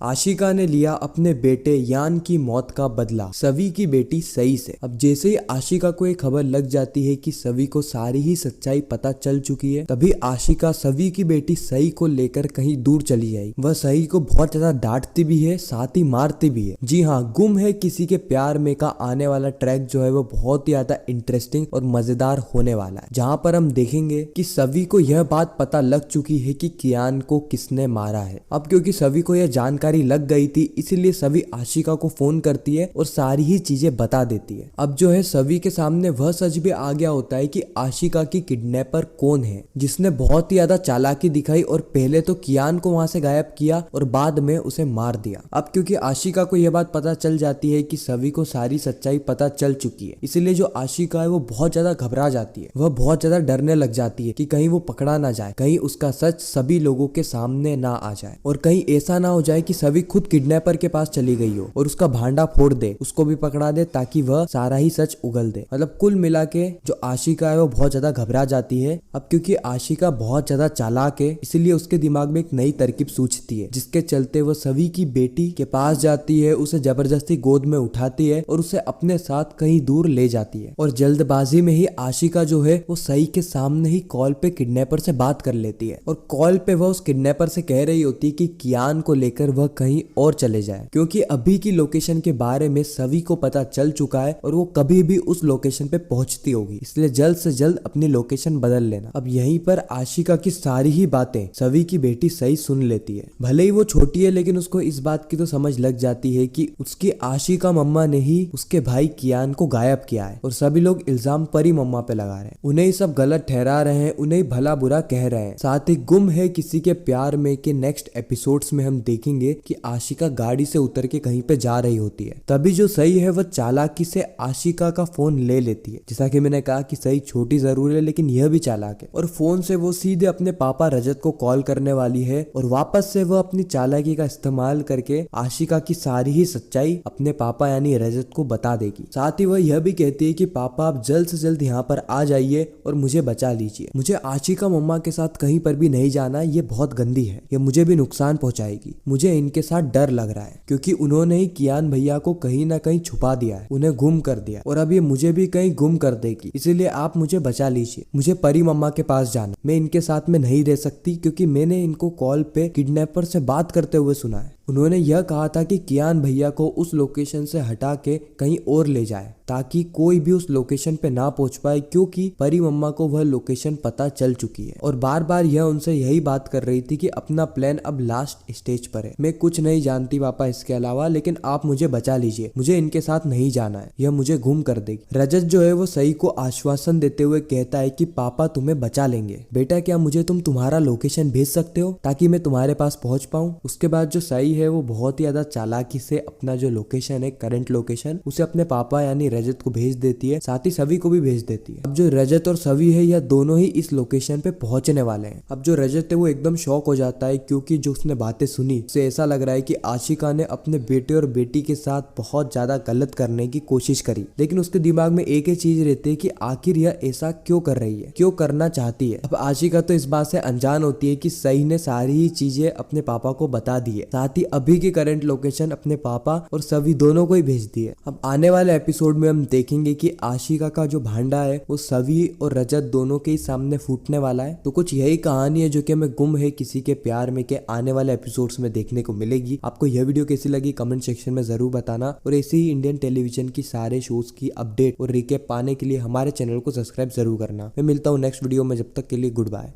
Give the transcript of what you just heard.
आशिका ने लिया अपने बेटे यान की मौत का बदला सवी की बेटी सई से। अब जैसे ही आशिका को ये खबर लग जाती है कि सवी को सारी ही सच्चाई पता चल चुकी है, तभी आशिका सवी की बेटी सई को लेकर कहीं दूर चली आई। वह सई को बहुत ज्यादा डांटती भी है, साथ ही मारती भी है। जी हाँ, गुम है किसी के प्यार में का आने वाला ट्रैक जो है वो बहुत ही ज्यादा इंटरेस्टिंग और मजेदार होने वाला है, जहाँ पर हम देखेंगे कि सवी को यह बात पता लग चुकी है कि कियान को किसने मारा है। अब क्योंकि सवी को यह जानकारी लग गई थी, इसीलिए सवी आशिका को फोन करती है और सारी ही चीजें बता देती है। अब जो है सवी के सामने वह सच भी आ गया होता है कि आशिका की किडनैपर कौन है, जिसने बहुत ही ज्यादा चालाकी दिखाई और पहले तो कियान को वहां से गायब किया और बाद में उसे मार दिया। अब क्योंकि आशिका को यह बात पता चल जाती है कि सवी को सारी सच्चाई पता चल चुकी है, इसलिए जो आशिका है वो बहुत ज्यादा घबरा जाती है। वह बहुत ज्यादा डरने लग जाती है कि कहीं वो पकड़ा ना जाए, कहीं उसका सच सभी लोगों के सामने ना आ जाए और कहीं ऐसा ना हो जाए कि सवी खुद किडनैपर के पास चली गई हो और उसका भांडा फोड़ दे, उसको भी पकड़ा दे ताकि वह सारा ही सच उगल दे। मतलब कुल मिला के जो आशिका है वो बहुत ज्यादा घबरा जाती है। अब क्योंकि आशिका बहुत ज्यादा चालाक है, इसलिए उसके दिमाग में एक नई तरकीब सूझती है, जिसके चलते वह सवी की बेटी के पास जाती है, उसे जबरदस्ती गोद में उठाती है और उसे अपने साथ कहीं दूर ले जाती है। और जल्दबाजी में ही आशिका जो है वो सई के सामने ही कॉल पे किडनैपर से बात कर लेती है और कॉल पे वह उस किडनैपर से कह रही होती है कि कियान को लेकर वह कहीं और चले जाए, क्योंकि अभी की लोकेशन के बारे में सवी को पता चल चुका है और वो कभी भी उस लोकेशन पे पहुंचती होगी, इसलिए जल्द से जल्द अपनी लोकेशन बदल लेना। अब यहीं पर आशिका की सारी ही बातें सवी की बेटी सई सुन लेती है। भले ही वो छोटी है, लेकिन उसको इस बात की तो समझ लग जाती है कि उसकी आशिका मम्मा ने ही उसके भाई कियान को गायब किया है और सभी लोग इल्जाम परी मम्मा पे लगा रहे हैं, उन्हें ही सब गलत ठहरा रहे हैं, उन्हें भला बुरा कह रहे हैं। साथ ही गुम है किसी के प्यार में के नेक्स्ट एपिसोड्स में हम देखेंगे कि आशिका गाड़ी से उतर के कहीं पे जा रही होती है। तभी जो सई है वह चालाकी से आशिका का फोन ले लेती है। जैसा कि मैंने कहा कि सई छोटी जरूर है, लेकिन यह भी चालाक है और फोन से वो सीधे अपने पापा रजत को कॉल करने वाली है और वापस से वह अपनी चालाकी का इस्तेमाल करके आशिका की सारी ही सच्चाई अपने पापा यानी रजत को बता देगी। साथ ही वह यह भी कहती है कि पापा आप जल्द से जल्द यहाँ पर आ जाइए और मुझे बचा लीजिए। मुझे आशिका मम्मा के साथ कहीं पर भी नहीं जाना, ये बहुत गंदी है, ये मुझे भी नुकसान पहुंचाएगी। मुझे इनके साथ डर लग रहा है क्योंकि उन्होंने ही कियान भैया को कहीं ना कहीं छुपा दिया है, उन्हें गुम कर दिया और अब ये मुझे भी कहीं गुम कर देगी, इसीलिए आप मुझे बचा लीजिए। मुझे परी मम्मा के पास जाना, मैं इनके साथ में नहीं रह सकती क्योंकि मैंने इनको कॉल पे किडनैपर से बात करते हुए सुना है। उन्होंने यह कहा था कि कियान भैया को उस लोकेशन से हटा के कहीं और ले जाए ताकि कोई भी उस लोकेशन पे ना पहुंच पाए, क्योंकि परी मम्मा को वह लोकेशन पता चल चुकी है और बार बार यह उनसे यही बात कर रही थी कि अपना प्लान अब लास्ट स्टेज पर है। मैं कुछ नहीं जानती पापा इसके अलावा, लेकिन आप मुझे बचा लीजिए, मुझे इनके साथ नहीं जाना है, यह मुझे गुम कर देगी। रजत जो है वो सई को आश्वासन देते हुए कहता है कि पापा तुम्हें बचा लेंगे। बेटा क्या मुझे तुम तुम्हारा लोकेशन भेज सकते हो ताकि मैं तुम्हारे पास पहुंच पाऊं। उसके बाद जो सई है वो बहुत ही ज्यादा चालाकी से अपना जो लोकेशन है, करंट लोकेशन, उसे अपने पापा यानी रजत को भेज देती है, साथ ही सवी को भी भेज देती है। अब जो रजत और सवी है यह दोनों ही इस लोकेशन पे पहुंचने वाले हैं। अब जो रजत है वो एकदम शॉक हो जाता है क्योंकि जो उसने बातें सुनी उसे ऐसा लग रहा है कि आशिका ने अपने बेटे और बेटी के साथ बहुत ज्यादा गलत करने की कोशिश करी, लेकिन उसके दिमाग में एक ही चीज रहती है कि आखिर यह ऐसा क्यों कर रही है, क्यों करना चाहती है। अब आशिका तो इस बात से अनजान होती है कि सई ने सारी ही चीजें अपने पापा को बता दी है, साथ ही अभी की करंट लोकेशन अपने पापा और सभी दोनों को ही भेज दी है। अब आने वाले एपिसोड में हम देखेंगे कि आशिका का जो भांडा है वो सवी और रजत दोनों के ही सामने फूटने वाला है। तो कुछ यही कहानी है जो कि हमें गुम है किसी के प्यार में के आने वाले एपिसोड्स में देखने को मिलेगी। आपको यह वीडियो कैसी लगी कमेंट सेक्शन में जरूर बताना और ऐसे ही इंडियन टेलीविजन की सारे शोज की अपडेट और रिकैप पाने के लिए हमारे चैनल को सब्सक्राइब जरूर करना। मैं मिलता हूँ नेक्स्ट वीडियो में, जब तक के लिए गुड बाय।